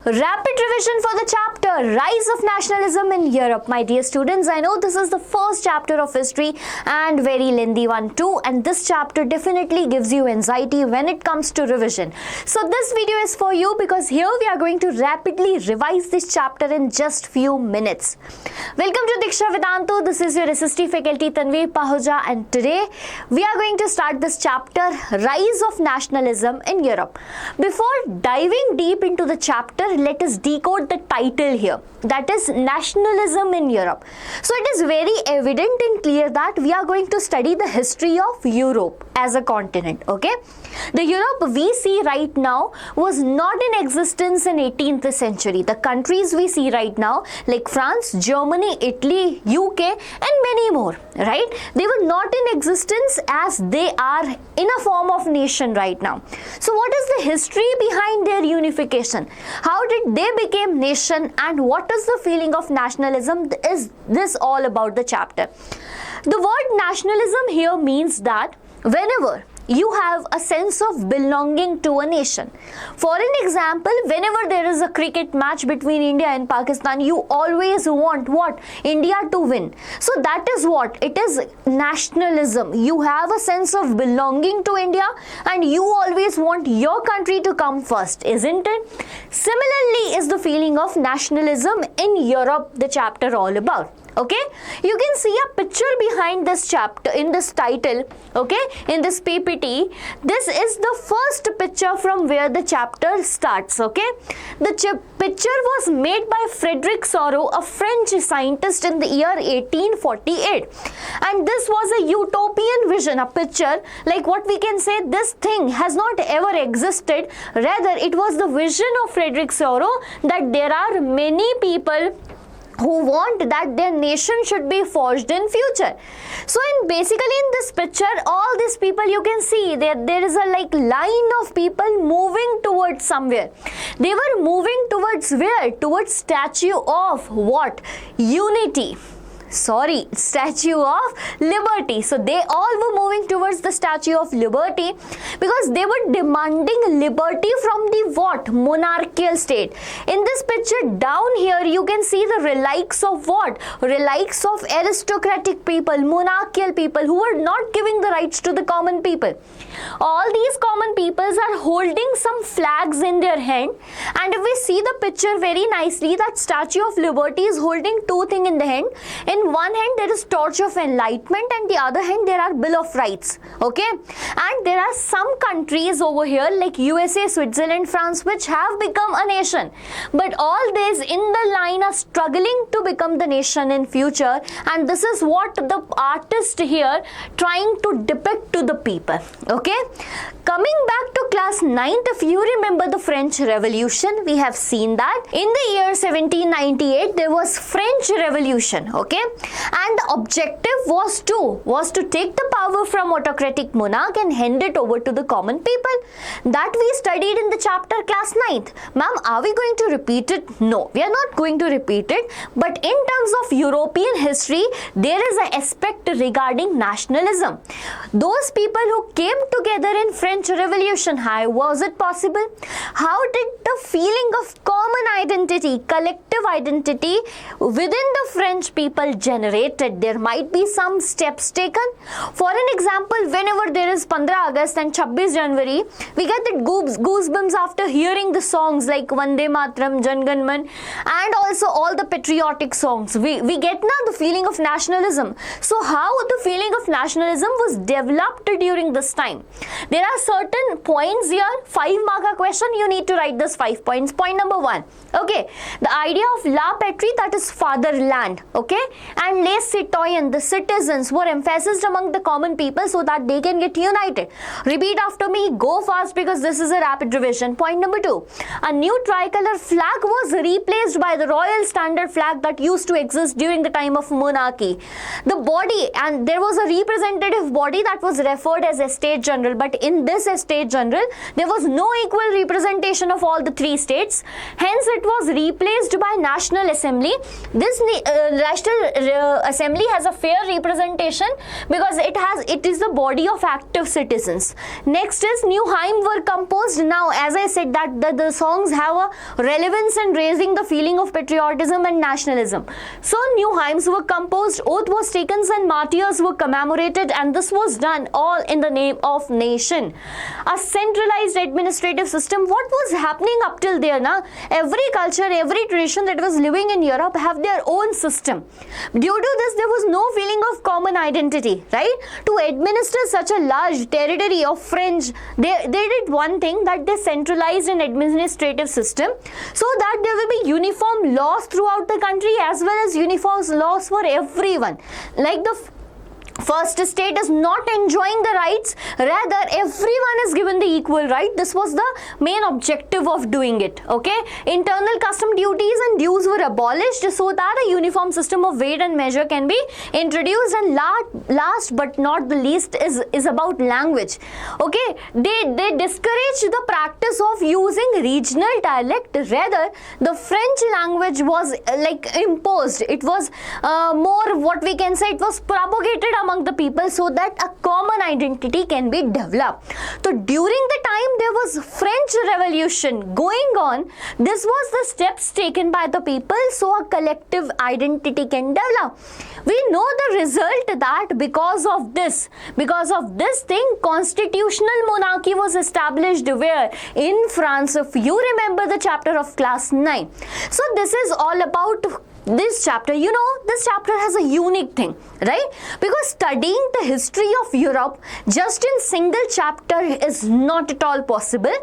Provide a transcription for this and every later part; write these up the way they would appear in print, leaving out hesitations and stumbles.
Rapid revision for the chapter Rise of Nationalism in Europe. My dear students, I know this is the first chapter of history and very lengthy one too, and this chapter definitely gives you anxiety when it comes to revision. So this video is for you because here we are going to rapidly revise this chapter in just few minutes. Welcome to Deeksha Vedantu. This is your SST faculty Tanvi Ma'am, and today we are going to start this chapter Rise of Nationalism in Europe. Before diving deep into the chapter, let us decode the title here, that is Nationalism in Europe. So it is very evident and clear that we are going to study the history of Europe as a continent, okay? The Europe we see right now was not in existence in 18th century. The countries we see right now like France, Germany, Italy, UK and many more, right? They were not in existence as they are in a form of nation right now. So what is the history behind their unification? How did they become nation and what is the feeling of nationalism? Is this all about the chapter? The word nationalism here means that whenever you have a sense of belonging to a nation. For an example, whenever there is a cricket match between India and Pakistan, you always want what? India to win. So that is what? It is nationalism. You have a sense of belonging to India and you always want your country to come first, isn't it? Similarly is the feeling of nationalism in Europe, the chapter all about. Okay, you can see a picture behind this chapter in this title, okay, in this PPT. This is the first picture from where the chapter starts, okay. The picture was made by Frédéric Sorrow, a French scientist in the year 1848, and this was a utopian vision, a picture like what we can say this thing has not ever existed. Rather, it was the vision of Frédéric Sorrow that there are many people who want that their nation should be forged in future. So basically in this picture, all these people you can see there is a like line of people moving towards somewhere. They were moving towards where? Towards statue of what? Unity. Statue of Liberty. So they all were moving towards the Statue of Liberty because they were demanding liberty from the what? Monarchical state. In this picture down here you can see the relics of what? Relics of aristocratic people, monarchical people who were not giving the rights to the common people. All these common peoples are holding some flags in their hand, and if we see the picture very nicely, that Statue of Liberty is holding two things in the hand. In one hand there is Torch of Enlightenment and the other hand there are Bill of Rights, okay? And there are some countries over here like USA, Switzerland, France which have become a nation, but all these in the line are struggling to become the nation in future, and this is what the artist here trying to depict to the people, okay? Coming back to class 9th, if you remember the French Revolution, we have seen that in the year 1798 there was French Revolution, okay? And the objective was to take the power from autocratic monarch and hand it over to the common people. That we studied in the chapter class 9th. Ma'am, are we going to repeat it? No, we are not going to repeat it. But in terms of European history, there is an aspect regarding nationalism. Those people who came together in French Revolution, how was it possible? How did the feeling of common identity, collective identity within the French people generated? There might be some steps taken. For an example, whenever there is 15 August and 26 January, we get the goosebumps after hearing the songs like Vande Mataram, Jan Gan Man, and also all the patriotic songs. We get now the feeling of nationalism. So how the feeling of nationalism was developed during this time? There are certain points here, 5-mark question, you need to write this 5 points. Point number 1, okay, the idea of la patrie, that is fatherland, okay, and les citoyens, the citizens, were emphasized among the common people so that they can get united. Repeat after me, go fast because this is a rapid revision. Point number 2, a new tricolor flag was replaced by the royal standard flag that used to exist during the time of monarchy. The body, and there was a representative body that was referred as a state general, but in this state general there was no equal representation of all the 3 states. Hence it was replaced by National Assembly. This National assembly has a fair representation because it is the body of active citizens. Next is new hymns were composed. Now, as I said, that the songs have a relevance in raising the feeling of patriotism and nationalism. So new hymns were composed, oath was taken, and martyrs were commemorated, and this was done all in the name of nation. A centralized administrative system. What was happening up till there? Now, every culture, every tradition that was living in Europe have their own system. Due to this, there was no feeling of common identity, right? To administer such a large territory of French, they did one thing, that they centralized an administrative system so that there will be uniform laws throughout the country as well as uniform laws for everyone. Like the first state is not enjoying the rights, rather everyone is given the equal right. This was the main objective of doing it. Okay, internal custom duties and dues were abolished so that a uniform system of weight and measure can be introduced. And last but not the least is about language. Okay, they discouraged the practice of using regional dialect, rather the French language was like imposed. It was more, what we can say, it was propagated among the people so that a common identity can be developed. So during the time there was French Revolution going on, this was the steps taken by the people so a collective identity can develop. We know the result, that because of this thing, constitutional monarchy was established where? In France, if you remember the chapter of class 9. So this is all about this chapter. You know, this chapter has a unique thing, right? Because studying the history of Europe just in single chapter is not at all possible.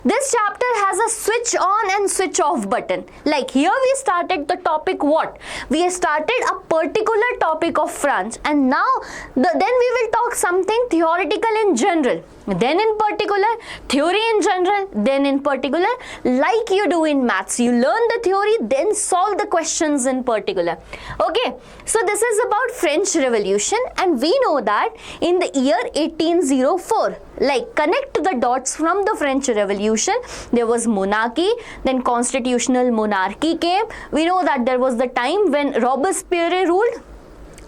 This chapter has a switch on and switch off button. Like here we started the topic what? We started a particular topic of France, and now then we will talk something theoretical in general. Then in particular, theory in general, then in particular, like you do in maths. You learn the theory, then solve the questions in particular. Okay, so this is about French Revolution, and we know that in the year 1804, like connect the dots from the French Revolution, there was monarchy, then constitutional monarchy came. We know that there was the time when Robespierre ruled.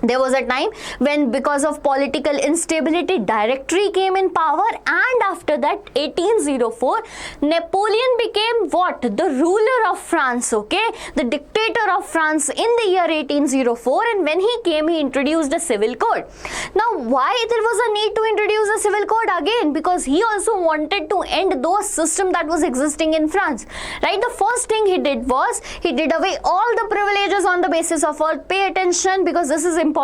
There was a time when, because of political instability, Directory came in power, and after that 1804 Napoleon became what? The ruler of France, okay, the dictator of France in the year 1804, and when he came, he introduced a civil code. Now why there was a need to introduce a civil code again? Because he also wanted to end those system that was existing in France, right? The first thing he did was he did away all the privileges on the basis of birth. Pay attention, because this is important.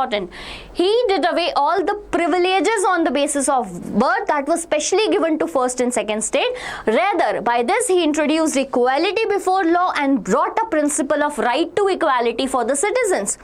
He did away all the privileges on the basis of birth that was specially given to first and second state. Rather, by this he introduced equality before law and brought a principle of right to equality for the citizens.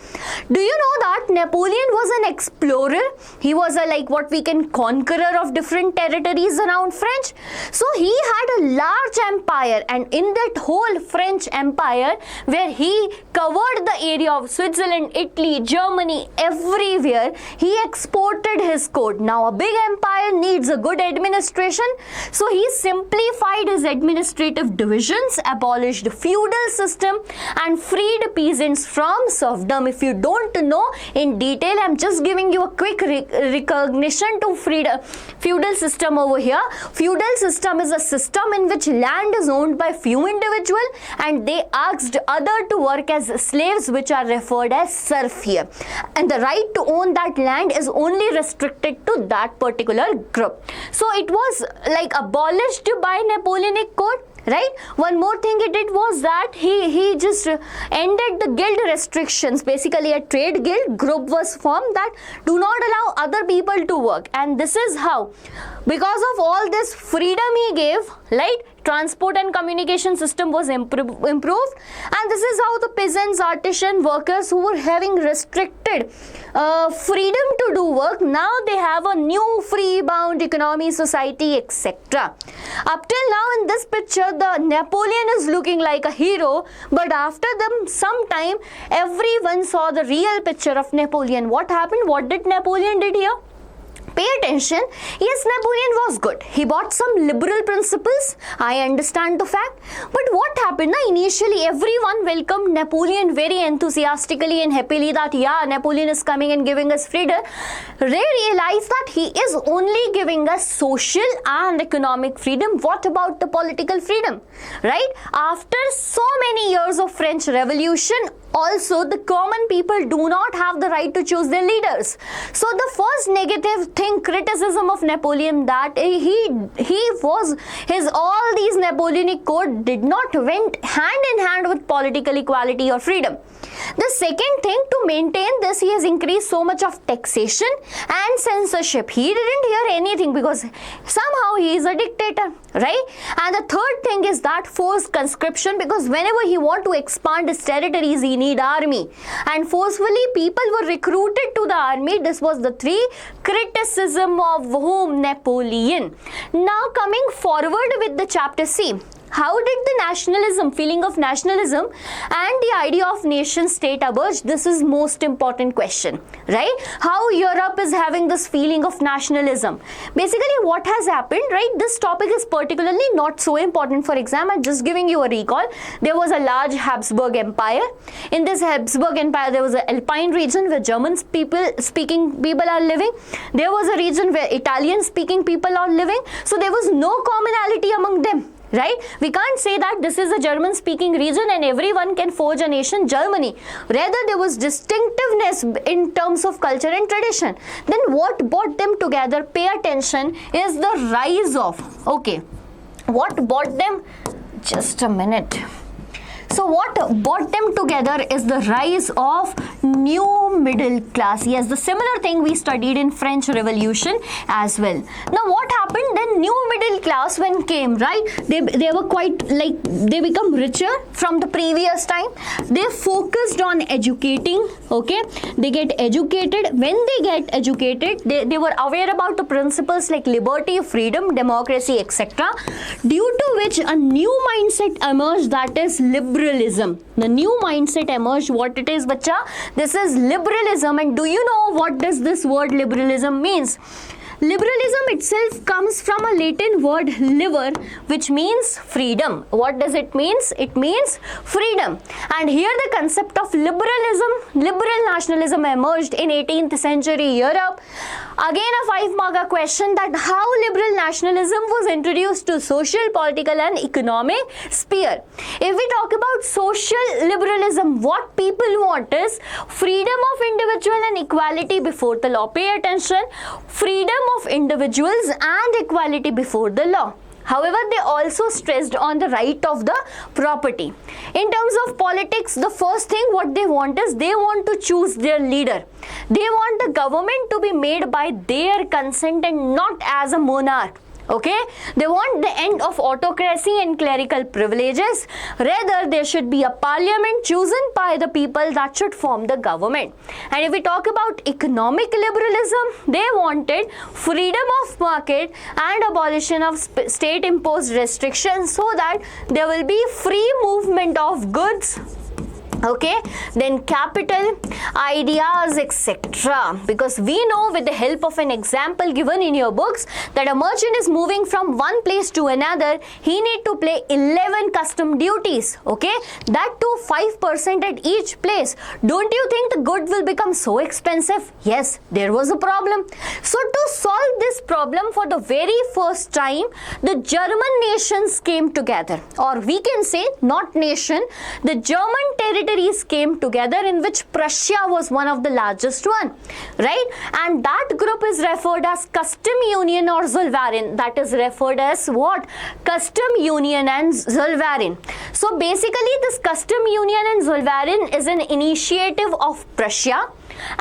Do you know that Napoleon was an explorer? He was a, like, what we can, conqueror of different territories around French. So he had a large empire, and in that whole French empire, where he covered the area of Switzerland, Italy, Germany, everywhere, he exported his code. Now a big empire needs a good administration, so he simplified his administrative divisions, abolished feudal system, and freed peasants from serfdom. If you don't know in detail, I'm just giving you a quick recognition to feudal system over here. Feudal system is a system in which land is owned by few individuals, and they asked other to work as slaves, which are referred as serf here. And the right to own that land is only restricted to that particular group. So it was like abolished by Napoleonic code, right? One more thing he did was that he just ended the guild restrictions. Basically a trade guild group was formed that do not allow other people to work, and this is how, because of all this freedom he gave, right, transport and communication system was improved, and this is how the peasants, artisan, workers who were having restricted freedom to do work, now they have a new free bound economy, society, etc. Up till now in this picture, the Napoleon is looking like a hero, but after some time everyone saw the real picture of Napoleon. What happened? What did Napoleon did here? Pay attention. Yes, Napoleon was good. He brought some liberal principles. I understand the fact. But what happened? Initially, everyone welcomed Napoleon very enthusiastically and happily that, yeah, Napoleon is coming and giving us freedom. They realized that he is only giving us social and economic freedom. What about the political freedom? Right? After so many years of French Revolution, also the common people do not have the right to choose their leaders. So the first negative thing, criticism of Napoleon, that all these Napoleonic code did not went hand in hand with political equality or freedom. The second thing, to maintain this, he has increased so much of taxation and censorship. He didn't hear anything because somehow he is a dictator, right? And the third thing is that forced conscription, because whenever he want to expand his territories, he need army, and forcefully people were recruited to the army. This was the three criticism of whom? Napoleon. Now coming forward with the chapter C. How did the nationalism, feeling of nationalism and the idea of nation state emerge? This is most important question, right? How Europe is having this feeling of nationalism. Basically what has happened, right? This topic is particularly not so important for exam. I'm just giving you a recall. There was a large Habsburg Empire. In this Habsburg Empire, there was an Alpine region where German speaking people are living. There was a region where Italian speaking people are living. So there was no commonality among them. Right? We can't say that this is a German speaking region and everyone can forge a nation Germany. Rather, there was distinctiveness in terms of culture and tradition. Then what brought them together? Pay attention, is the rise of, okay, what brought them, just a minute. So what brought them together is the rise of new middle class. Yes, the similar thing we studied in French Revolution as well. Now what happened then? New middle class when came, right? They were quite like, they become richer from the previous time. They focused on educating, okay? They get educated. When they get educated, they were aware about the principles like liberty, freedom, democracy, etc. Due to which a new mindset emerged, that is liberalism. The new mindset emerged. What it is, bacha? This is liberalism. And do you know what does this word liberalism means? Liberalism itself comes from a Latin word liber, which means freedom. What does it mean? It means freedom. And here the concept of liberalism, liberal nationalism emerged in 18th century Europe. Again a 5-mark question, that how liberal nationalism was introduced to social, political and economic sphere. If we talk about social liberalism, what people want is freedom of individual and equality before the law. Pay attention, freedom of individuals and equality before the law. However, they also stressed on the right of the property. In terms of politics, the first thing what they want is they want to choose their leader. They want the government to be made by their consent and not as a monarch. Okay, they want the end of autocracy and clerical privileges. Rather, there should be a parliament chosen by the people that should form the government. And if we talk about economic liberalism, they wanted freedom of market and abolition of state imposed restrictions so that there will be free movement of goods, okay, then capital, ideas, etc. Because we know with the help of an example given in your books that a merchant is moving from one place to another, he need to pay 11 custom duties, okay, that too 5% at each place. Don't you think the good will become so expensive? Yes, there was a problem. So to solve this problem, for the very first time, the German nations came together, or we can say not nation, the German territories came together, in which Prussia was one of the largest one, right? And that group is referred as Custom Union or Zollverein. That is referred as what? Custom Union and Zollverein. So basically this Custom Union and Zollverein is an initiative of Prussia,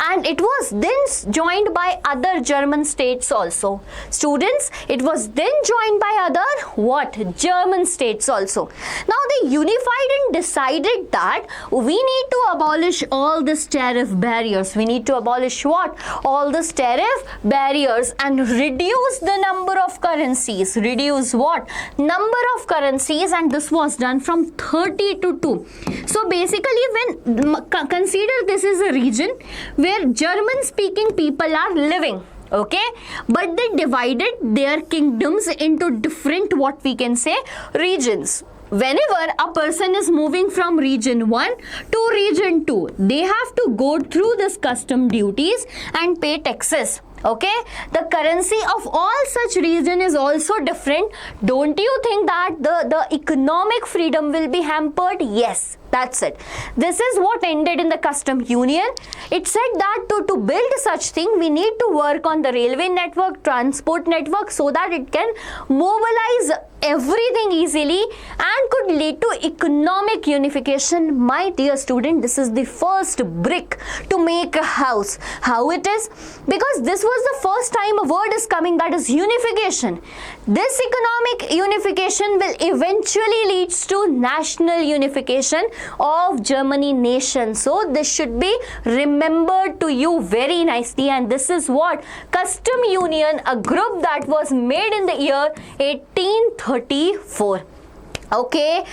and it was then joined by other German states also. Students, it was then joined by other what? German states also. Now they unified and decided that we need to abolish all these tariff barriers. We need to abolish what? All these tariff barriers and reduce the number of currencies. Reduce what? Number of currencies, and this was done from 30 to 2. So basically, when consider this is a region where German speaking people are living, okay, but they divided their kingdoms into different, what we can say, regions. Whenever a person is moving from region 1 to region 2, they have to go through this custom duties and pay taxes. Okay, the currency of all such region is also different. Don't you think that the economic freedom will be hampered? Yes, that's it. This is what ended in the custom union. It said that to build such thing, we need to work on the railway network, transport network, so that it can mobilize everything easily and could lead to economic unification. My dear student, this is the first brick to make a house. How it is? Because this was the first time a word is coming, that is unification. This economic unification will eventually leads to national unification of Germany nation. So this should be remembered to you very nicely, and this is what custom union, a group that was made in the year 1834. Okay,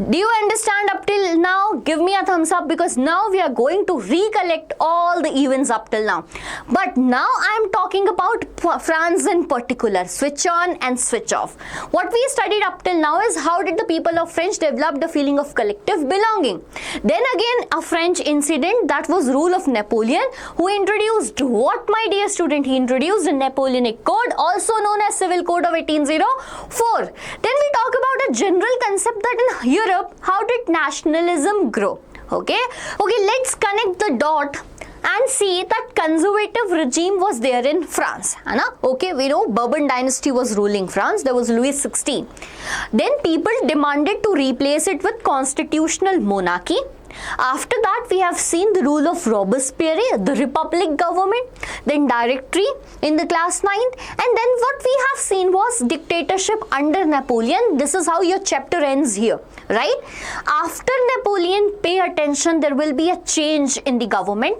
do you understand up till now? Give me a thumbs up, because now we are going to recollect all the events up till now. But now I am talking about France in particular. Switch on and switch off. What we studied up till now is how did the people of France develop the feeling of collective belonging. Then again, a French incident, that was rule of Napoleon, who introduced what, my dear student? He introduced the Napoleonic Code, also known as Civil Code of 1804. Then we talk about a general concept that in Europe, how did nationalism grow? Okay, let's connect the dot and see that conservative regime was there in France. Okay, we know Bourbon dynasty was ruling France. There was Louis XVI. Then people demanded to replace it with constitutional monarchy. After that, we have seen the rule of Robespierre, the republic government, then directory in the class 9th, and then what we have seen was dictatorship under Napoleon. This is how your chapter ends here, right? After Napoleon, pay attention, there will be a change in the government.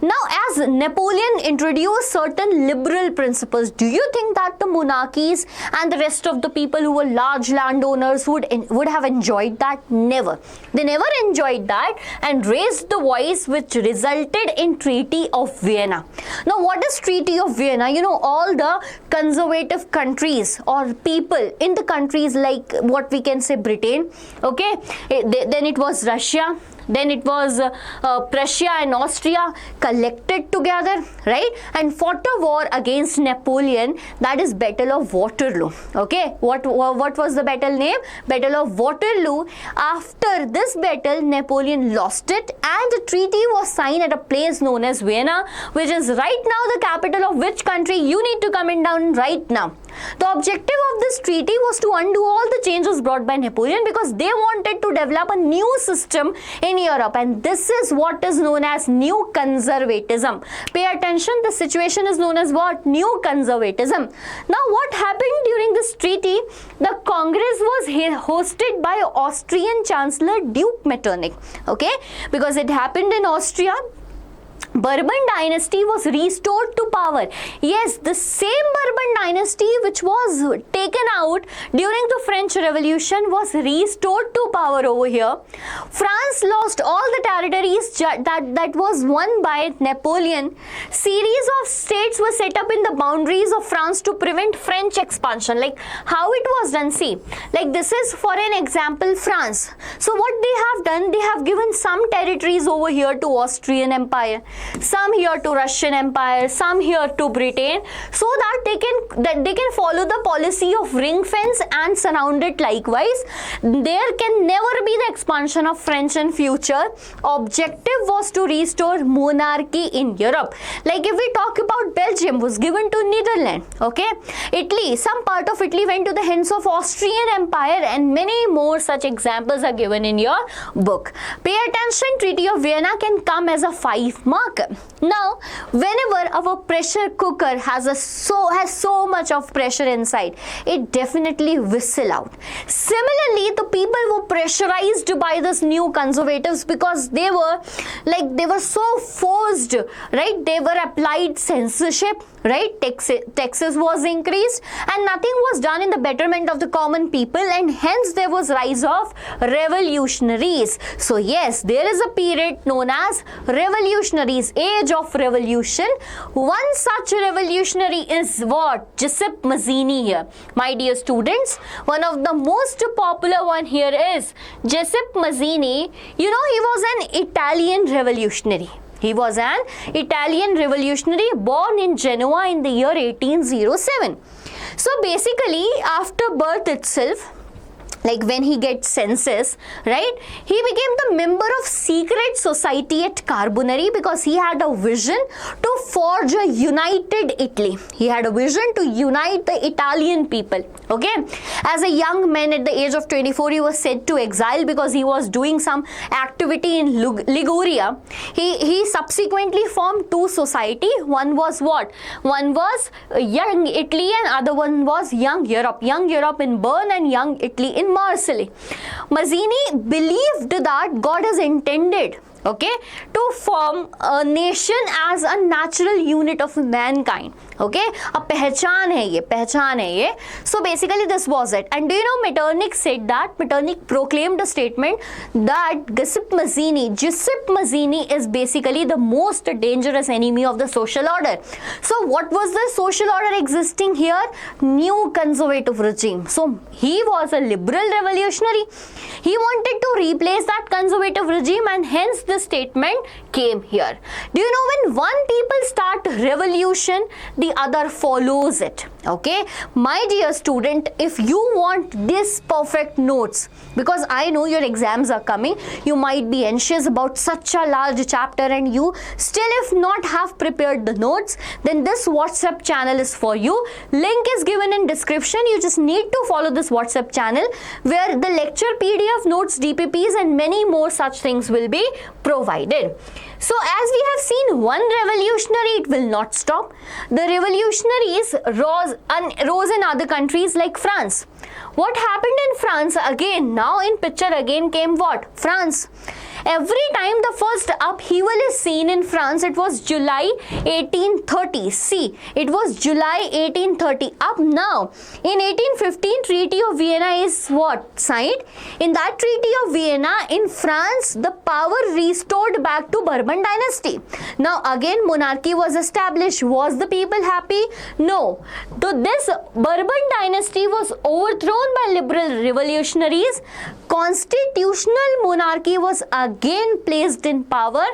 Now, as Napoleon introduced certain liberal principles, do you think that the monarchies and the rest of the people who were large landowners would have enjoyed that? Never. They never enjoyed that and raised the voice, which resulted in Treaty of Vienna. Now, what is Treaty of Vienna? You know, all the conservative countries or people in the countries like what we can say Britain, okay, then it was Russia, then it was Prussia and Austria collected together, right, and fought a war against Napoleon, that is Battle of Waterloo. Okay, what was the battle name? Battle of Waterloo. After this battle, Napoleon lost it and the treaty was signed at a place known as Vienna, which is right now the capital of which country? You need to comment down right now. The objective of this treaty was to undo all the changes brought by Napoleon, because they wanted to develop a new system in Europe, and this is what is known as new conservatism. Pay attention, the situation is known as what? New conservatism. Now, what happened during this treaty? The Congress was hosted by Austrian Chancellor Duke Metternich, okay, because it happened in Austria. Bourbon dynasty was restored to power. Yes, the same Bourbon dynasty which was taken out during the French Revolution was restored to power over here. France lost all the territories that was won by Napoleon. Series of states were set up in the boundaries of France to prevent French expansion. Like how it was done, see, like this is for an example France. So what they have done, they have given some territories over here to Austrian Empire, some here to Russian Empire, some here to Britain, so that they can follow the policy of ring fence and surround it likewise. There can never be the expansion of French in future. Objective was to restore monarchy in Europe. Like if we talk about Belgium was given to Netherlands, okay, Italy, some part of Italy went to the hands of Austrian Empire, and many more such examples are given in your book. Pay attention, Treaty of Vienna can come as a 5 mark. Now, whenever our pressure cooker has so much of pressure inside, it definitely whistle out. Similarly, the people were pressurized by this new conservatives because they were so forced, right? They were applied censorship, right? Taxes was increased and nothing was done in the betterment of the common people, and hence there was rise of revolutionaries. So yes, there is a period known as revolutionary revolutionaries, age of revolution. One such revolutionary is what? Giuseppe Mazzini here. My dear students, one of the most popular one here is Giuseppe Mazzini. You know, he was an Italian revolutionary. He was an Italian revolutionary born in Genoa in the year 1807. So basically, after birth itself, like when he gets census, right, he became the member of secret society at Carbonari because he had a vision to forge a united Italy. He had a vision to unite the Italian people. Okay, as a young man at the age of 24, he was sent to exile because he was doing some activity in Liguria. He subsequently formed two society. One was what? One was Young Italy and other one was Young Europe. Young Europe in Bern and Young Italy in Marseille. Mazzini believed that God has intended, okay, to form a nation as a natural unit of mankind. Okay, a pehchan hai ye. So basically this was it. And do you know Metternich said that? Metternich proclaimed a statement that Giuseppe Mazzini is basically the most dangerous enemy of the social order. So what was the social order existing here? New conservative regime. So he was a liberal revolutionary. He wanted to replace that conservative regime and hence the statement came here. Do you know when one people start revolution, the other follows it. Okay, my dear student, if you want this perfect notes, because I know your exams are coming, you might be anxious about such a large chapter and you still if not have prepared the notes, then this WhatsApp channel is for you. Link is given in description. You just need to follow this WhatsApp channel where the lecture PDF notes, DPPs and many more such things will be provided. So as we have seen one revolutionary, it will not stop. The revolutionaries rose in other countries like France. What happened in France again? Now in picture again came what? France. Every time the first upheaval is seen in France, it was July 1830. See, it was July 1830. Up now, in 1815, Treaty of Vienna is what? Signed. In that Treaty of Vienna, in France, the power restored back to Bourbon dynasty. Now again, monarchy was established. Was the people happy? No. So this Bourbon dynasty was overthrown by liberal revolutionaries. Constitutional monarchy was again placed in power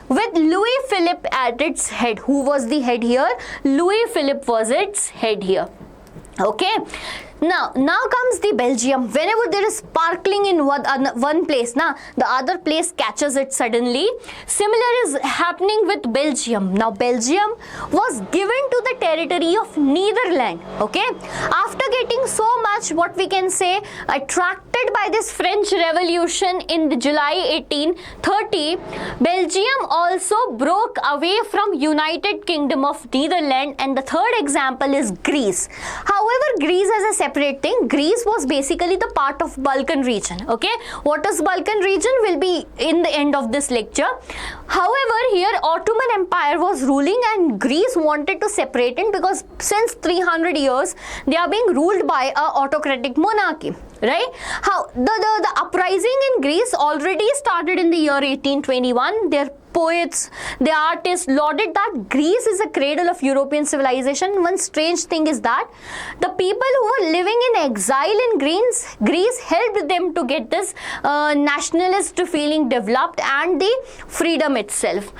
with Louis Philippe at its head. Who was the head here? Louis Philippe was its head here. Okay. Now comes the Belgium. Whenever there is sparkling in one place, the other place catches it suddenly. Similar is happening with Belgium. Now Belgium was given to the territory of Netherlands. Okay, after getting so much, what we can say, attracted by this French Revolution in the July 1830, Belgium also broke away from United Kingdom of Netherlands. And the third example is Greece. However, Greece as a separate thing. Greece was basically the part of Balkan region. Okay, what is Balkan region will be in the end of this lecture. However, here Ottoman Empire was ruling and Greece wanted to separate it because since 300 years they are being ruled by a autocratic monarchy. Right? How the uprising in Greece already started in the year 1821. Their poets, the artists lauded that Greece is a cradle of European civilization. One strange thing is that the people who were living in exile in Greece helped them to get this nationalist feeling developed and the freedom itself.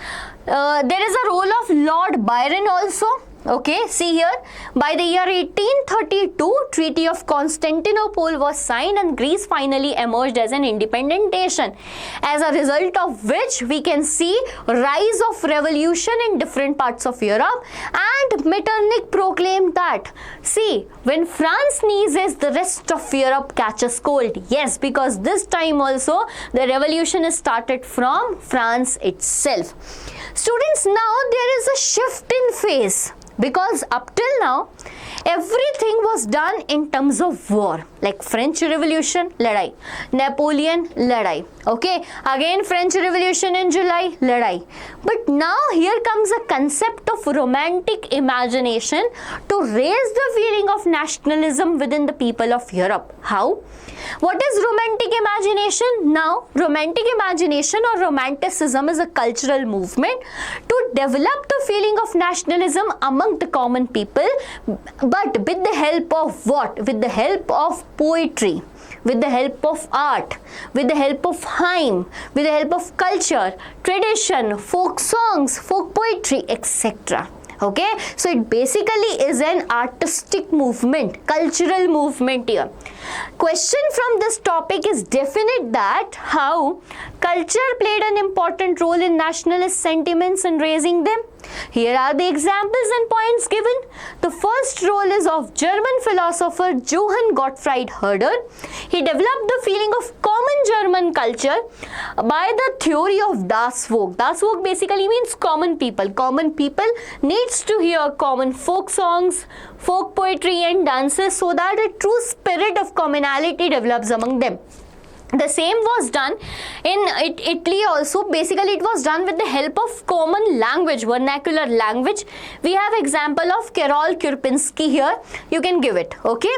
There is a role of Lord Byron also. Okay, see here, by the year 1832, Treaty of Constantinople was signed and Greece finally emerged as an independent nation. As a result of which, we can see rise of revolution in different parts of Europe, and Metternich proclaimed that, see, when France sneezes, the rest of Europe catches cold. Yes, because this time also, the revolution is started from France itself. Students, now there is a shift in phase. Because up till now, everything was done in terms of war. Like French Revolution, ladai. Napoleon, ladai. Okay, again French Revolution in July, ladai. But now here comes a concept of romantic imagination to raise the feeling of nationalism within the people of Europe. How? What is romantic imagination? Now, romantic imagination or romanticism is a cultural movement to develop the feeling of nationalism among the common people, but with the help of what? With the help of poetry, with the help of art, with the help of hymn, with the help of culture, tradition, folk songs, folk poetry, etc. Okay, so it basically is an artistic movement, cultural movement here. Question from this topic is definite that how culture played an important role in nationalist sentiments and raising them. Here are the examples and points given. The first role is of German philosopher Johann Gottfried Herder. He developed the feeling of common German culture by the theory of Das Volk. Das Volk basically means common people. Common people needs to hear common folk songs, folk poetry and dances so that a true spirit of commonality develops among them. The same was done in Italy also. Basically, it was done with the help of common language, vernacular language. We have example of Karol Kurpinski here. You can give it, okay?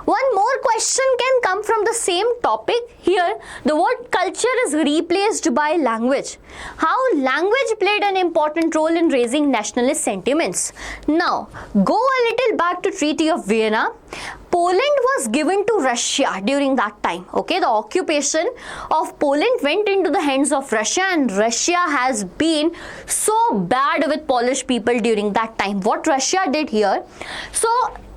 One more question can come from the same topic. Here, the word culture is replaced by language. How language played an important role in raising nationalist sentiments. Now, go a little back to Treaty of Vienna. Poland was given to Russia during that time. Okay, the occupation of Poland went into the hands of Russia, and Russia has been so bad with Polish people during that time. What Russia did here, so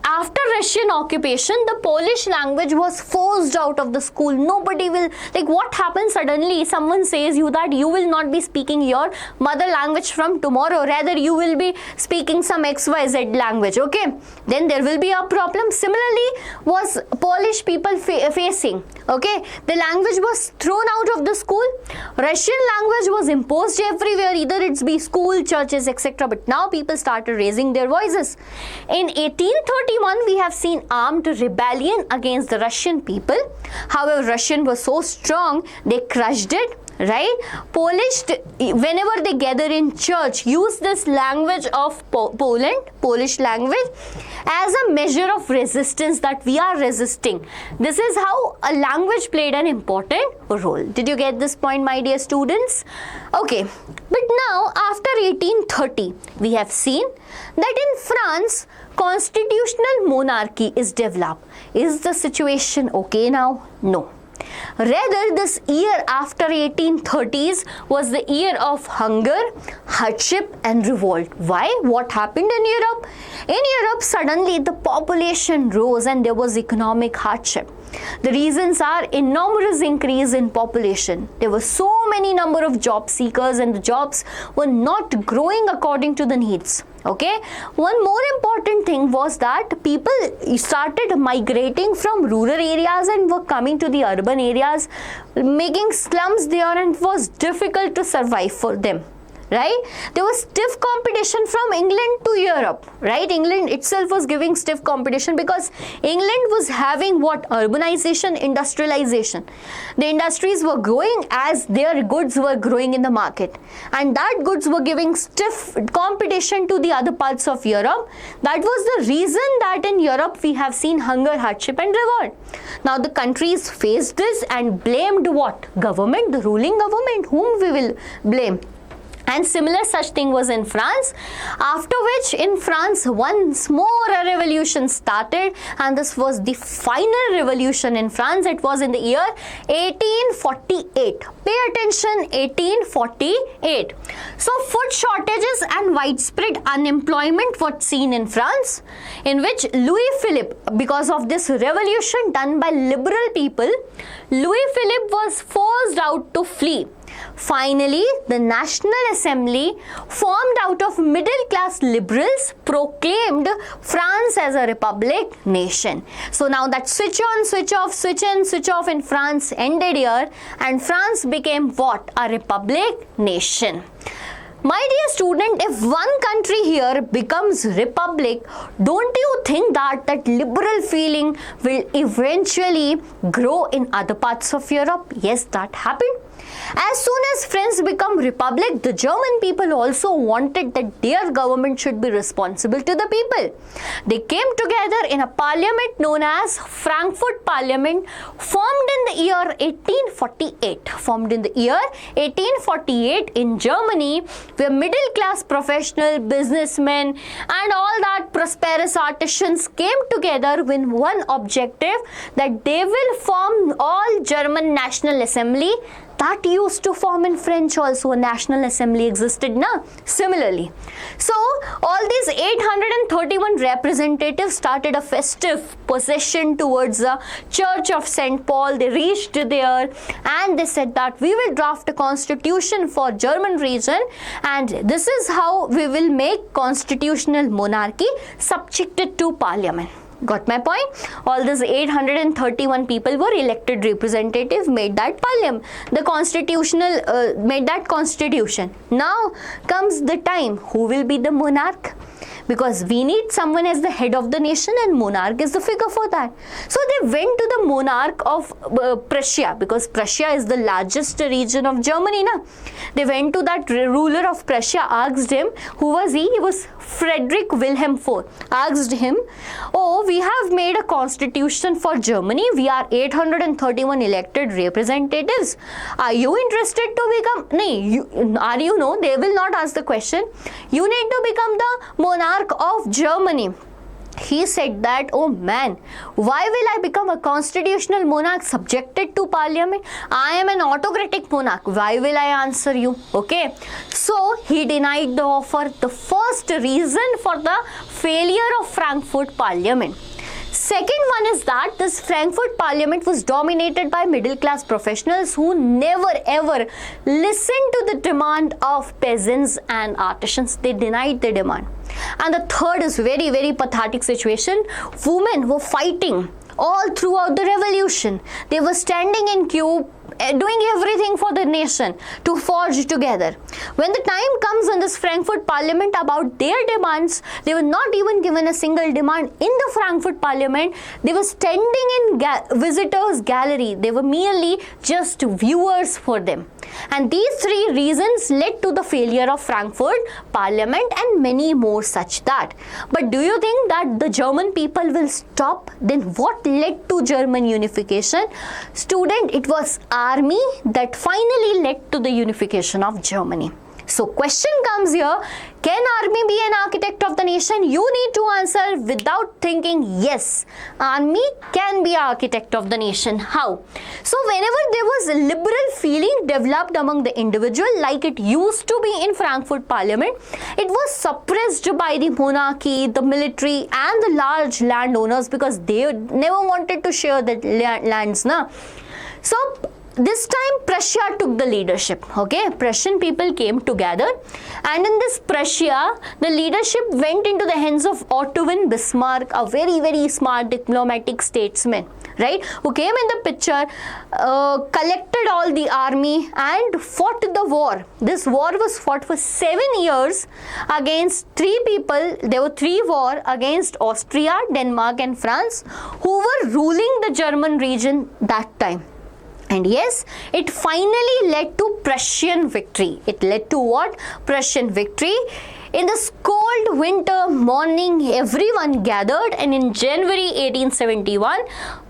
after Russian occupation, the Polish language was forced out of the school. Nobody will, like, what happens suddenly? Someone says you that you will not be speaking your mother language from tomorrow. Rather, you will be speaking some XYZ language. Okay, then there will be a problem. Similarly, was Polish people facing. Okay, the language was thrown out of the school. Russian language was imposed everywhere. Either it's be school, churches, etc. But now people started raising their voices. In 1831, we have seen armed rebellion against the Russian people. However, Russian was so strong, they crushed it, right? Polish, whenever they gather in church, use this language of Poland, Polish language, as a measure of resistance that we are resisting. This is how a language played an important role. Did you get this point, my dear students? Okay, but now after 1830, we have seen that in France, constitutional monarchy is developed. Is the situation okay now? No. Rather, this year after 1830s was the year of hunger, hardship and revolt. Why? What happened in Europe? In Europe, suddenly the population rose and there was economic hardship. The reasons are enormous increase in population. There were so many number of job seekers and the jobs were not growing according to the needs. Okay, one more important thing was that people started migrating from rural areas and were coming to the urban areas, making slums there, and it was difficult to survive for them. Right? There was stiff competition from England to Europe, right? England itself was giving stiff competition because England was having what? Urbanization, industrialization. The industries were growing as their goods were growing in the market, and that goods were giving stiff competition to the other parts of Europe. That was the reason that in Europe we have seen hunger, hardship and revolt. Now the countries faced this and blamed what? Government, the ruling government. Whom we will blame? And similar such thing was in France, after which in France once more a revolution started, and this was the final revolution in France. It was in the year 1848. Pay attention, 1848. So food shortages and widespread unemployment were seen in France, in which Louis Philippe, because of this revolution done by liberal people, Louis Philippe was forced out to flee. Finally, the National Assembly, formed out of middle-class liberals, proclaimed France as a republic nation. So now that switch on, switch off, switch in, switch off in France ended here, and France became what? A republic nation. My dear student, if one country here becomes republic, don't you think that liberal feeling will eventually grow in other parts of Europe? Yes, that happened. As soon as France became republic, the German people also wanted that their government should be responsible to the people. They came together in a parliament known as Frankfurt Parliament, formed in the year 1848. Formed in the year 1848 in Germany, where middle class professional businessmen and all that prosperous artisans came together with one objective, that they will form all German National Assembly. That used to form in French also. A National Assembly existed now. Similarly. So, all these 831 representatives started a festive procession towards the Church of St. Paul. They reached there and they said that we will draft a constitution for German region, and this is how we will make constitutional monarchy subjected to parliament. Got my point? All these 831 people were elected representatives, made that parliament. The constitutional, made that constitution. Now comes the time, who will be the monarch? Because we need someone as the head of the nation, and monarch is the figure for that. So they went to the monarch of Prussia, because Prussia is the largest region of Germany. Na? They went to that ruler of Prussia, asked him, who was he? He was Frederick Wilhelm IV. Asked him, oh, we have made a constitution for Germany. We are 831 elected representatives. Are you interested to become? No, they will not ask the question. You need to become the monarch of Germany. He said that, oh man, why will I become a constitutional monarch subjected to parliament? I am an autocratic monarch. Why will I answer you? Okay. So he denied the offer. The first reason for the failure of Frankfurt Parliament. Second one is that this Frankfurt Parliament was dominated by middle class professionals who never ever listened to the demand of peasants and artisans. They denied the demand. And the third is very, very pathetic situation. Women were fighting all throughout the revolution. They were standing in queue, doing everything for the nation to forge together. When the time comes in this Frankfurt Parliament about their demands, they were not even given a single demand in the Frankfurt Parliament. They were standing in visitors' gallery. They were merely just viewers for them. And these three reasons led to the failure of Frankfurt Parliament and many more such that. But do you think that the German people will stop? Then what led to German unification? Student, it was army that finally led to the unification of Germany. So question comes here, can army be an architect of the nation? You need to answer without thinking, yes, army can be architect of the nation. How? So whenever there was a liberal feeling developed among the individual, like it used to be in Frankfurt Parliament, it was suppressed by the monarchy, the military and the large landowners, because they never wanted to share the lands. Na? So this time Prussia took the leadership. Okay, Prussian people came together, and in this Prussia, the leadership went into the hands of Otto von Bismarck, a very, very smart diplomatic statesman, right, who came in the picture, collected all the army and fought the war. This war was fought for 7 years against three people. There were three wars against Austria, Denmark and France, who were ruling the German region that time. And yes, it finally led to Prussian victory. It led to what? Prussian victory. In this cold winter morning, everyone gathered, and in January 1871,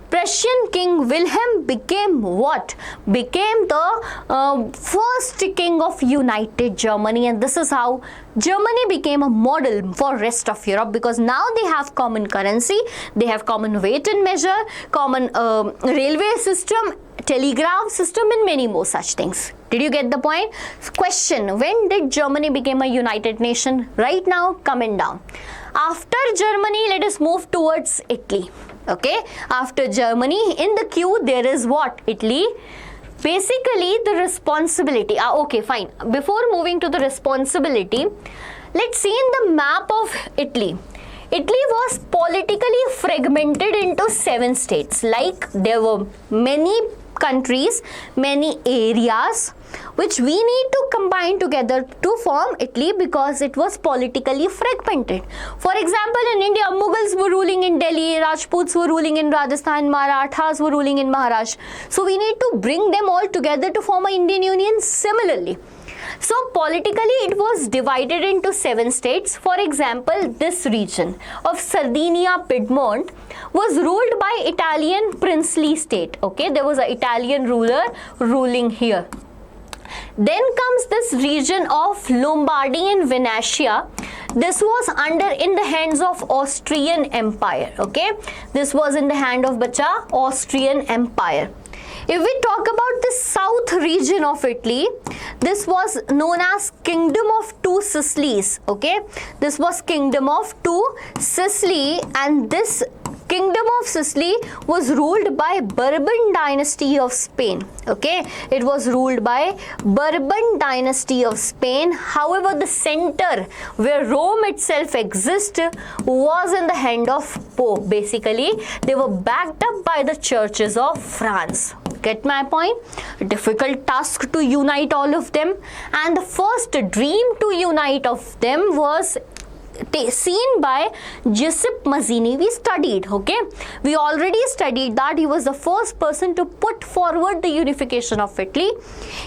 Prussian King Wilhelm became what? Became the first king of united Germany, and this is how Germany became a model for rest of Europe, because now they have common currency, they have common weight and measure, common railway system, telegraph system and many more such things. Did you get the point? Question, when did Germany become a united nation? Right now, coming down. After Germany, let us move towards Italy. Okay, after Germany, in the queue, there is what? Italy. Basically, the responsibility. Okay, fine. Before moving to the responsibility, let's see in the map of Italy. Italy was politically fragmented into 7 states. Like, there were many countries, many areas, which we need to combine together to form Italy because it was politically fragmented. For example, in India, Mughals were ruling in Delhi, Rajputs were ruling in Rajasthan, Marathas were ruling in Maharashtra. So we need to bring them all together to form an Indian Union similarly. So politically it was divided into 7 states. For example, this region of Sardinia, Piedmont was ruled by Italian princely state. Okay, there was an Italian ruler ruling here. Then comes this region of Lombardy and Venetia. This was in the hands of Austrian Empire. Okay, this was in the hand of Austrian Empire. If we talk about the south region of Italy, this was known as Kingdom of Two Sicilies. Okay, this was Kingdom of Two Sicily, and this Kingdom of Sicily was ruled by Bourbon dynasty of Spain. Okay, it was ruled by Bourbon dynasty of Spain. However, the center where Rome itself exists was in the hand of Pope. Basically, they were backed up by the churches of France. Get my point? A difficult task to unite all of them, and the first dream to unite of them was seen by Giuseppe Mazzini. We studied, okay? We already studied that he was the first person to put forward the unification of Italy.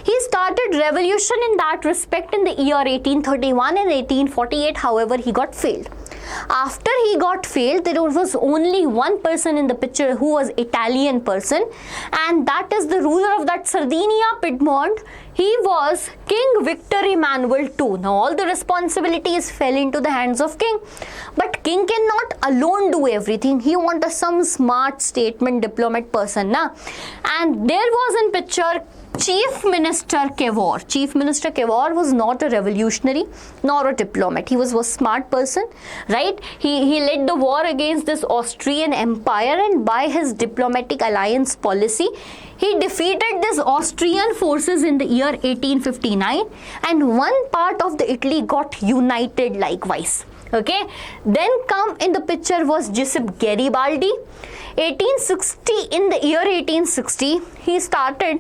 He started revolution in that respect in the year 1831 and 1848. However, he got failed. After he got failed, there was only one person in the picture who was Italian person, and that is the ruler of that Sardinia, Piedmont. He was King Victor Emmanuel II. Now all the responsibilities fell into the hands of king, but king cannot alone do everything. He wanted some smart statement diplomat person, na? And there was in picture Chief Minister Cavour. Chief Minister Cavour was not a revolutionary nor a diplomat. He was a smart person, right? He led the war against this Austrian Empire, and by his diplomatic alliance policy, he defeated this Austrian forces in the year 1859, and one part of the Italy got united likewise. Okay, then come in the picture was Giuseppe Garibaldi. 1860, in the year 1860, he started,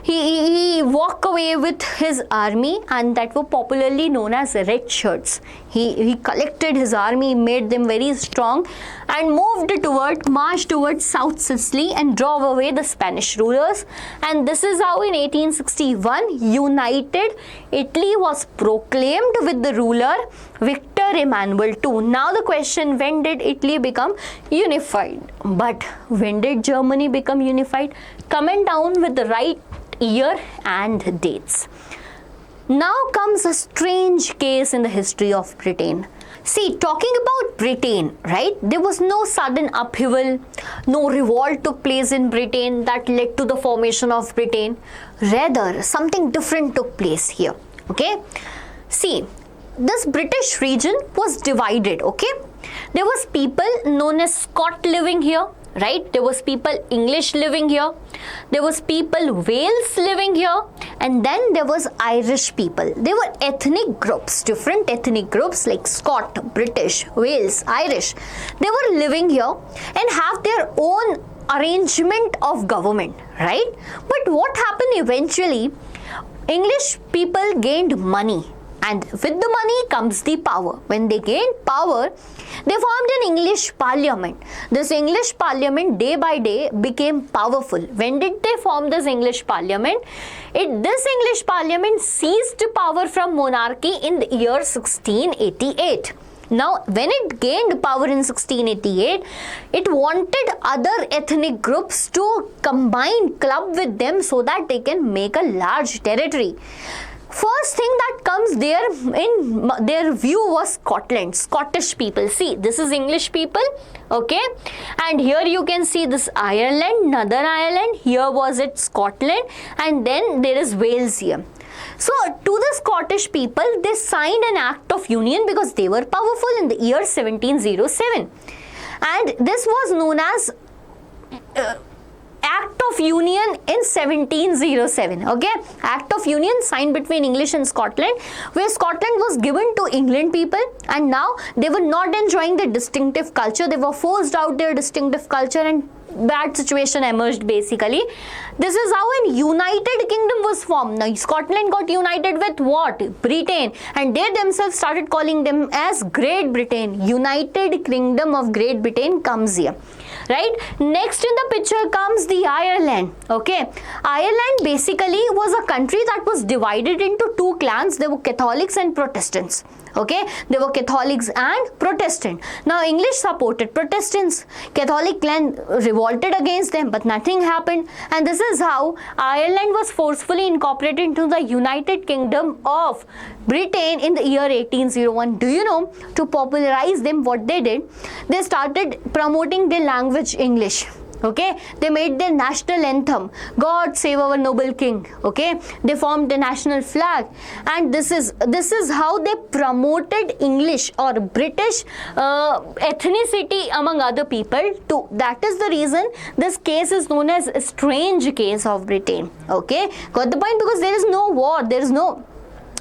he walked away with his army, and that were popularly known as red shirts. He collected his army, made them very strong, and marched towards South Sicily and drove away the Spanish rulers. And this is how in 1861 united Italy was proclaimed with the ruler Victor Emmanuel II. Now the question, when did Italy become unified? But when did Germany become unified? Comment down with the right year and dates. Now comes a strange case in the history of Britain. See, talking about Britain, right? There was no sudden upheaval, no revolt took place in Britain that led to the formation of Britain. Rather, something different took place here. Okay? See, this British region was divided. Okay? There was people known as Scot living here, right? There was people English living here, there was people Wales living here, and then there was Irish people. They were ethnic groups, different ethnic groups like Scot, British, Wales, Irish. They were living here and have their own arrangement of government, right? But what happened eventually, English people gained money, and with the money comes the power. When they gained power, they formed an English parliament. This English parliament day by day became powerful. When did they form this English parliament? This English parliament seized power from monarchy in the year 1688. Now, when it gained power in 1688, it wanted other ethnic groups to combine, club with them so that they can make a large territory. First thing that comes there in their view was Scotland, Scottish people. See, this is English people, okay? And here you can see this Ireland, Northern Ireland. Here was it Scotland, and then there is Wales here. So, to the Scottish people, they signed an Act of Union because they were powerful in the year 1707. And this was known as Act of Union in 1707, okay? Act of Union signed between English and Scotland, where Scotland was given to England people, and now they were not enjoying their distinctive culture. They were forced out their distinctive culture, and bad situation emerged basically. This is how a united kingdom was formed. Now Scotland got united with what? Britain, and they themselves started calling them as Great Britain. United Kingdom of Great Britain comes here. Right, next in the picture comes the Ireland. Okay, Ireland basically was a country that was divided into two clans. There were Catholics and Protestants. Okay, there were Catholics and Protestant. Now English supported Protestants. Catholic clan revolted against them, but nothing happened, and this is how Ireland was forcefully incorporated into the United Kingdom of Britain in the year 1801. Do you know, to popularize them, what they did? They started promoting their language, English. Okay, they made their national anthem, God Save Our Noble King. Okay, they formed the national flag, and this is how they promoted English or British ethnicity among other people too. That is the reason this case is known as a strange case of Britain. Okay, got the point? Because there is no war, there is no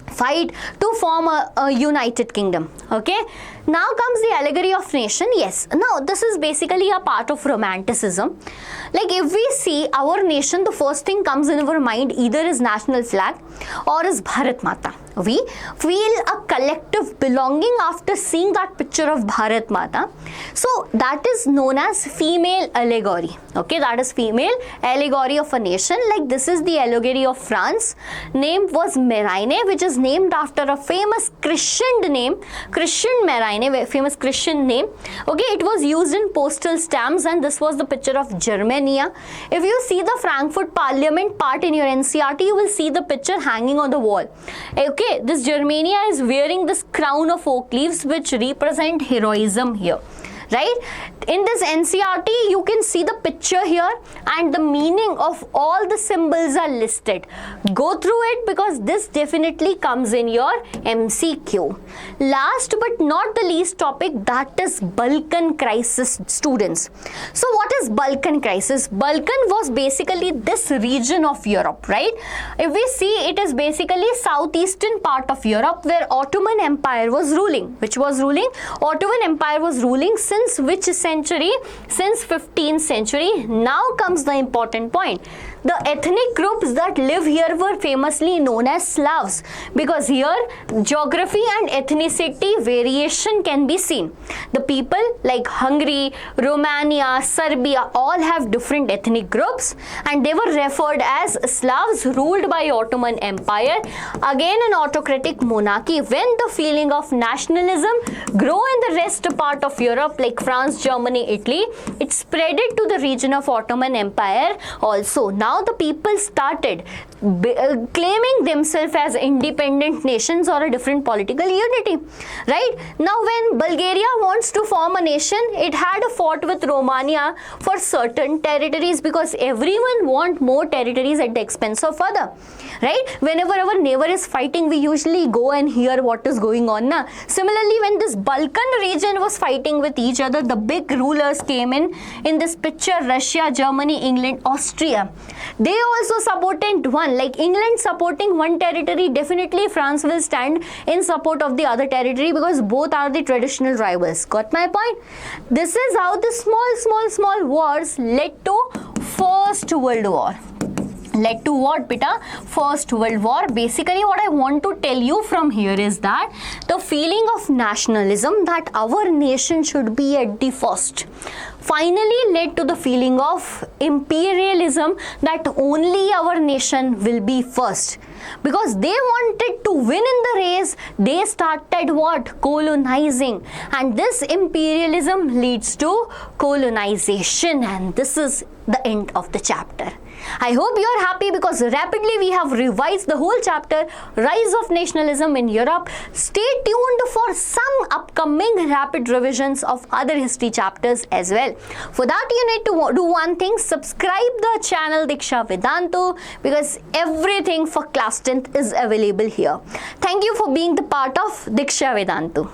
fight to form a united kingdom. Okay, now comes the allegory of nation. Yes, now this is basically a part of romanticism. Like if we see our nation, the first thing comes in our mind either is national flag or is Bharat Mata. We feel a collective belonging after seeing that picture of Bharat Mata. So that is known as female allegory. Okay, that is female allegory of a nation. Like this is the allegory of France. Name was Marine, which is named after a famous Christian name, Christian Marine, famous Christian name. Okay, it was used in postal stamps, and this was the picture of Germania. If you see the Frankfurt Parliament part in your NCERT, you will see the picture hanging on the wall. Okay, this Germania is wearing this crown of oak leaves which represent heroism here. Right? In this NCERT, you can see the picture here and the meaning of all the symbols are listed. Go through it because this definitely comes in your MCQ. Last but not the least topic, that is Balkan crisis, students. So what is Balkan crisis? Balkan was basically this region of Europe, right? If we see, it is basically southeastern part of Europe where Ottoman Empire was ruling. Which was ruling? Ottoman Empire was ruling since which century? Since 15th century. Now comes the important point. The ethnic groups that live here were famously known as Slavs, because here geography and ethnicity variation can be seen. The people like Hungary, Romania, Serbia all have different ethnic groups, and they were referred as Slavs ruled by Ottoman Empire. Again an autocratic monarchy. When the feeling of nationalism grew in the rest part of Europe like France, Germany, Italy, it spreaded to the region of Ottoman Empire also. Now the people started claiming themselves as independent nations or a different political unity. Right? Now when Bulgaria wants to form a nation, it had a fought with Romania for certain territories because everyone want more territories at the expense of other. Right? Whenever our neighbor is fighting, we usually go and hear what is going on. Na? Similarly, when this Balkan region was fighting with each other, the big rulers came in this picture, Russia, Germany, England, Austria. They also supported one, like England supporting one territory, definitely France will stand in support of the other territory because both are the traditional rivals. Got my point? This is how the small wars led to First World War. Led to what, beta? First World War. Basically what I want to tell you from here is that the feeling of nationalism that our nation should be at the first finally led to the feeling of imperialism that only our nation will be first. Because they wanted to win in the race, they started what? Colonizing. And this imperialism leads to colonization, and this is the end of the chapter. I hope you are happy because rapidly we have revised the whole chapter, Rise of Nationalism in Europe. Stay tuned for some upcoming rapid revisions of other history chapters as well. For that you need to do one thing, subscribe the channel Deeksha Vedantu because everything for class 10th is available here. Thank you for being the part of Deeksha Vedantu.